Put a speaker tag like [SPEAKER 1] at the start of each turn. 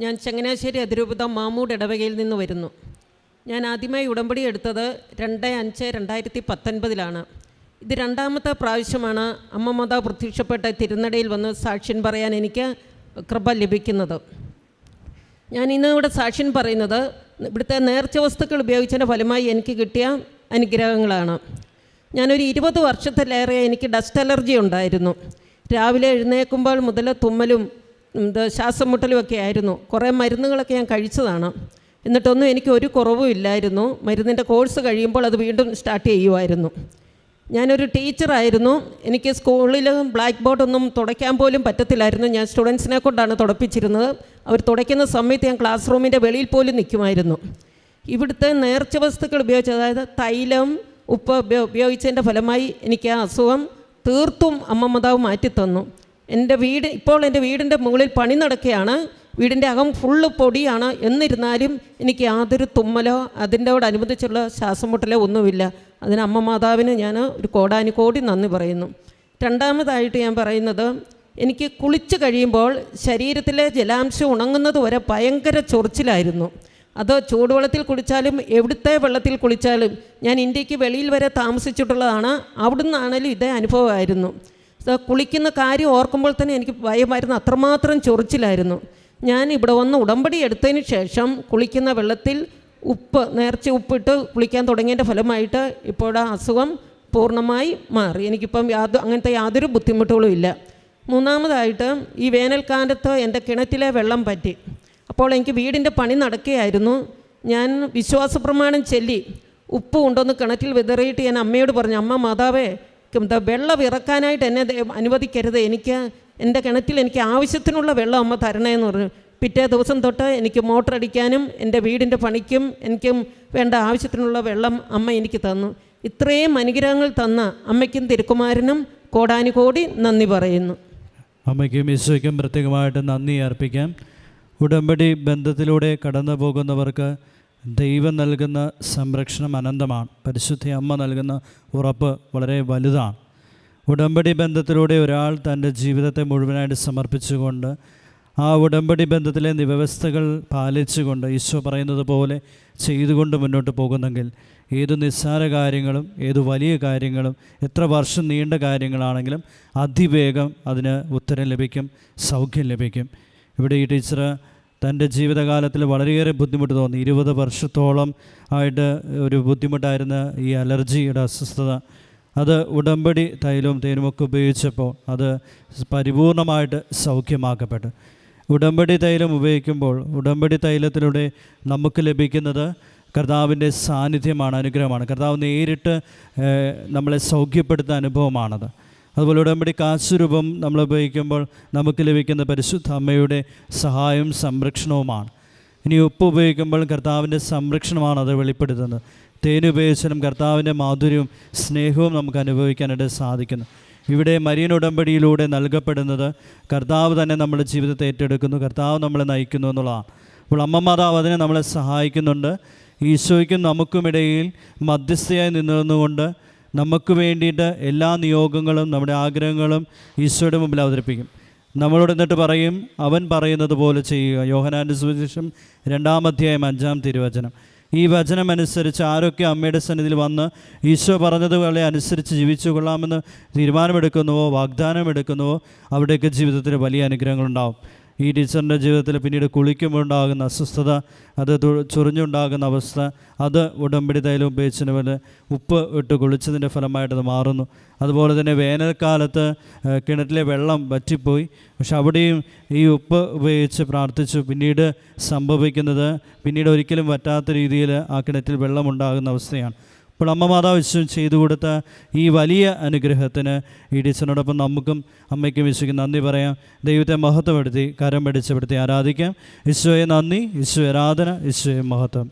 [SPEAKER 1] ഞാൻ ചങ്ങനാശ്ശേരി അതിരൂപത മാമൂട് ഇടവകയിൽ നിന്ന് വരുന്നു. ഞാൻ ആദ്യമായി ഉടമ്പടി എടുത്തത് 2/5/2019 ഇത് രണ്ടാമത്തെ പ്രാവശ്യമാണ് അമ്മ മാതാവ് പ്രത്യക്ഷപ്പെട്ട തിരുനടയിൽ വന്ന് സാക്ഷ്യം പറയാൻ എനിക്ക് കൃപ ലഭിക്കുന്നത്. ഞാൻ ഇന്ന് ഇവിടെ സാക്ഷ്യം പറയുന്നത് ഇവിടുത്തെ നേർച്ച വസ്തുക്കൾ ഉപയോഗിച്ചതിൻ്റെ ഫലമായി എനിക്ക് കിട്ടിയ അനുഗ്രഹങ്ങളാണ്. ഞാനൊരു 20 വർഷത്തിലേറെ എനിക്ക് ഡസ്റ്റ് അലർജി ഉണ്ടായിരുന്നു. രാവിലെ എഴുന്നേൽക്കുമ്പോൾ മുതൽ തുമ്മലും ശ്വാസം മുട്ടലും ഒക്കെ ആയിരുന്നു. കുറേ മരുന്നുകളൊക്കെ ഞാൻ കഴിച്ചതാണ്. എന്നിട്ടൊന്നും എനിക്ക് ഒരു കുറവും ഇല്ലായിരുന്നു. മരുന്നിൻ്റെ കോഴ്സ് കഴിയുമ്പോൾ അത് വീണ്ടും സ്റ്റാർട്ട് ചെയ്യുമായിരുന്നു. ഞാനൊരു ടീച്ചറായിരുന്നു. എനിക്ക് സ്കൂളിൽ ബ്ലാക്ക് ബോർഡൊന്നും തുടയ്ക്കാൻ പോലും പറ്റത്തില്ലായിരുന്നു. ഞാൻ സ്റ്റുഡൻസിനെ കൊണ്ടാണ് തുടപ്പിച്ചിരുന്നത്. അവർ തുടയ്ക്കുന്ന സമയത്ത് ഞാൻ ക്ലാസ് റൂമിൻ്റെ വെളിയിൽ പോലും നിൽക്കുമായിരുന്നു. ഇവിടുത്തെ നേർച്ച വസ്തുക്കൾ ഉപയോഗിച്ച്, അതായത് തൈലം, ഉപ്പ് ഉപയോഗിച്ചതിൻ്റെ ഫലമായി എനിക്ക് ആ അസുഖം തീർത്തും അമ്മ മാതാവ് മാറ്റിത്തന്നു. ഇപ്പോൾ എൻ്റെ വീടിൻ്റെ മുകളിൽ പണി നടക്കുകയാണ്. വീടിൻ്റെ അകം ഫുള്ള് പൊടിയാണ്. എന്നിരുന്നാലും എനിക്ക് യാതൊരു തുമ്മലോ അതിൻ്റെയോടനുബന്ധിച്ചുള്ള ശ്വാസം മുട്ടലോ ഒന്നുമില്ല. അതിന് അമ്മ മാതാവിന് ഞാൻ ഒരു കോടാനുകോടി നന്ദി പറയുന്നു. രണ്ടാമതായിട്ട് ഞാൻ പറയുന്നത്, എനിക്ക് കുളിച്ച് കഴിയുമ്പോൾ ശരീരത്തിലെ ജലാംശം ഉണങ്ങുന്നത് വരെ ഭയങ്കര ചൊറിച്ചിലായിരുന്നു. അത് ചൂടുവെള്ളത്തിൽ കുളിച്ചാലും എവിടുത്തെ വെള്ളത്തിൽ കുളിച്ചാലും, ഞാൻ ഇന്ത്യക്ക് വെളിയിൽ വരെ താമസിച്ചിട്ടുള്ളതാണ്. അവിടുന്നാണേലും ഇതേ അനുഭവമായിരുന്നു. കുളിക്കുന്ന കാര്യം ഓർക്കുമ്പോൾ തന്നെ എനിക്ക് ഭയമായിരുന്നു. അത്രമാത്രം ചൊറിച്ചിലായിരുന്നു. ഞാൻ ഇവിടെ വന്ന് ഉടമ്പടി എടുത്തതിന് ശേഷം കുളിക്കുന്ന വെള്ളത്തിൽ നേർച്ച ഉപ്പിട്ട് കുളിക്കാൻ തുടങ്ങിയതിൻ്റെ ഫലമായിട്ട് ഇപ്പോൾ ആ അസുഖം പൂർണ്ണമായി മാറി. എനിക്കിപ്പം അങ്ങനത്തെ യാതൊരു ബുദ്ധിമുട്ടുകളും ഇല്ല. മൂന്നാമതായിട്ട്, ഈ വേനൽക്കാലത്ത് എൻ്റെ കിണറ്റിലെ വെള്ളം പറ്റി. അപ്പോൾ എനിക്ക് വീടിൻ്റെ പണി നടക്കുകയായിരുന്നു. ഞാൻ വിശ്വാസ പ്രമാണം ചൊല്ലി ഉപ്പ് കൊണ്ടൊന്ന് കിണറ്റിൽ വിതറിയിട്ട് ഞാൻ അമ്മയോട് പറഞ്ഞു, അമ്മ മാതാവേ, വെള്ളം ഇറക്കാനായിട്ട് എന്നെ അനുവദിക്കരുത്. എൻ്റെ കിണറ്റിൽ എനിക്ക് ആവശ്യത്തിനുള്ള വെള്ളം അമ്മ തരണേന്ന് പറഞ്ഞു. പിറ്റേ ദിവസം തൊട്ട് എനിക്ക് മോട്ടർ അടിക്കാനും എൻ്റെ വീടിൻ്റെ പണിക്കും എനിക്കും വേണ്ട ആവശ്യത്തിനുള്ള വെള്ളം അമ്മ എനിക്ക് തന്നു. ഇത്രയും അനുഗ്രഹങ്ങൾ തന്ന അമ്മയ്ക്കും തിരുക്കുമാരനും കോടാനുകോടി നന്ദി പറയുന്നു.
[SPEAKER 2] അമ്മയ്ക്കും ഈശോയ്ക്കും പ്രത്യേകമായിട്ട് നന്ദി അർപ്പിക്കാം. ഉടമ്പടി ബന്ധത്തിലൂടെ കടന്നു പോകുന്നവർക്ക് ദൈവം നൽകുന്ന സംരക്ഷണം അനന്തമാണ്. പരിശുദ്ധ അമ്മ നൽകുന്ന ഉറപ്പ് വളരെ വലുതാണ്. ഉടമ്പടി ബന്ധത്തിലൂടെ ഒരാൾ തൻ്റെ ജീവിതത്തെ മുഴുവനായിട്ട് സമർപ്പിച്ചുകൊണ്ട് ആ ഉടമ്പടി ബന്ധത്തിലെ വ്യവസ്ഥകൾ പാലിച്ചുകൊണ്ട് ഈശോ പറയുന്നത് പോലെ ചെയ്തുകൊണ്ട് മുന്നോട്ട് പോകുന്നെങ്കിൽ ഏതു നിസ്സാര കാര്യങ്ങളും ഏതു വലിയ കാര്യങ്ങളും എത്ര വർഷം നീണ്ട കാര്യങ്ങളാണെങ്കിലും അതിവേഗം അതിന് ഉത്തരം ലഭിക്കും, സൗഖ്യം ലഭിക്കും. ഇവിടെ ഈ ടീച്ചർ തൻ്റെ ജീവിതകാലത്തിൽ വളരെയേറെ ബുദ്ധിമുട്ട് തോന്നി. 20 വർഷത്തോളം ആയിട്ട് ഒരു ബുദ്ധിമുട്ടായിരുന്ന ഈ അലർജിയുടെ അസ്വസ്ഥത, അത് ഉടമ്പടി തൈലവും തേനുമൊക്കെ ഉപയോഗിച്ചപ്പോൾ അത് പരിപൂർണമായിട്ട് സൗഖ്യമാക്കപ്പെട്ടു. ഉടമ്പടി തൈലം ഉപയോഗിക്കുമ്പോൾ ഉടമ്പടി തൈലത്തിലൂടെ നമുക്ക് ലഭിക്കുന്നത് കർത്താവിൻ്റെ സാന്നിധ്യമാണ്, അനുഗ്രഹമാണ്. കർത്താവ് നേരിട്ട് നമ്മളെ സൗഖ്യപ്പെടുത്തുന്ന അനുഭവമാണത്. അതുപോലെ ഉടമ്പടി കാശുരൂപം നമ്മൾ ഉപയോഗിക്കുമ്പോൾ നമുക്ക് ലഭിക്കുന്ന പരിശുദ്ധ അമ്മയുടെ സഹായവും സംരക്ഷണവുമാണ്. ഇനി ഉപ്പ് ഉപയോഗിക്കുമ്പോൾ കർത്താവിൻ്റെ സംരക്ഷണമാണ് അത് വെളിപ്പെടുത്തുന്നത്. തേനുപയോഗിച്ചാലും കർത്താവിൻ്റെ മാധുര്യവും സ്നേഹവും നമുക്ക് അനുഭവിക്കാനായിട്ട് സാധിക്കുന്നു. ഇവിടെ മരിയൻ ഉടമ്പടിയിലൂടെ നൽകപ്പെടുന്നത് കർത്താവ് തന്നെ നമ്മുടെ ജീവിതത്തെ ഏറ്റെടുക്കുന്നു, കർത്താവ് നമ്മളെ നയിക്കുന്നു എന്നുള്ളതാണ്. അപ്പോൾ അമ്മ മാതാവ് അതിനെ നമ്മളെ സഹായിക്കുന്നുണ്ട്. ഈശോയ്ക്കും നമുക്കുമിടയിൽ മധ്യസ്ഥയായി നിന്നുകൊണ്ട് നമുക്ക് വേണ്ടിയിട്ട് എല്ലാ നിയോഗങ്ങളും നമ്മുടെ ആഗ്രഹങ്ങളും ഈശോയുടെ മുമ്പിൽ അവതരിപ്പിക്കും. നമ്മളോട് എന്നിട്ട് പറയും, അവൻ പറയുന്നത് പോലെ ചെയ്യുക. യോഹന്നാൻ്റെ സുവിശേഷം 2-ാം അധ്യായം 5-ാം തിരുവചനം. ഈ വചനമനുസരിച്ച് ആരൊക്കെ അമ്മയുടെ സന്നിധിയിൽ വന്ന് ഈശോ പറഞ്ഞതുപോലെ അനുസരിച്ച് ജീവിച്ചു കൊള്ളാമെന്ന് തീരുമാനമെടുക്കുന്നുവോ, വാഗ്ദാനം എടുക്കുന്നുവോ, അവിടെയൊക്കെ ജീവിതത്തിൽ വലിയ അനുഗ്രഹങ്ങളുണ്ടാവും. ഈ ടീച്ചറിൻ്റെ ജീവിതത്തിൽ പിന്നീട് കുളിക്കുമ്പോൾ ഉണ്ടാകുന്ന അസ്വസ്ഥത, അത് ചൊറിഞ്ഞുണ്ടാകുന്ന അവസ്ഥ, അത് ഉടമ്പടി തൈലം ഉപയോഗിച്ചതിന് പോലെ ഉപ്പ് ഇട്ട് കുളിച്ചതിൻ്റെ ഫലമായിട്ടത് മാറുന്നു. അതുപോലെ തന്നെ വേനൽക്കാലത്ത് കിണറ്റിലെ വെള്ളം വറ്റിപ്പോയി. പക്ഷെ അവിടെയും ഈ ഉപ്പ് ഉപയോഗിച്ച് പ്രാർത്ഥിച്ചു. പിന്നീട് സംഭവിക്കുന്നത് ഒരിക്കലും വറ്റാത്ത രീതിയിൽ ആ കിണറ്റിൽ വെള്ളമുണ്ടാകുന്ന അവസ്ഥയാണ്. അപ്പോൾ അമ്മ മാതാവ് ഈശോ ചെയ്തു കൊടുത്ത ഈ വലിയ അനുഗ്രഹത്തിന് ഈ ടീച്ചറിനോടൊപ്പം നമുക്കും അമ്മയ്ക്കും ഈശോയ്ക്ക് നന്ദി പറയാം. ദൈവത്തെ മഹത്വപ്പെടുത്തി കരം പിടിച്ചപ്പെടുത്തി ആരാധിക്കാം. ഈശോയെ നന്ദി, ഈശോയെ ആരാധന, ഈശോയെ മഹത്വം.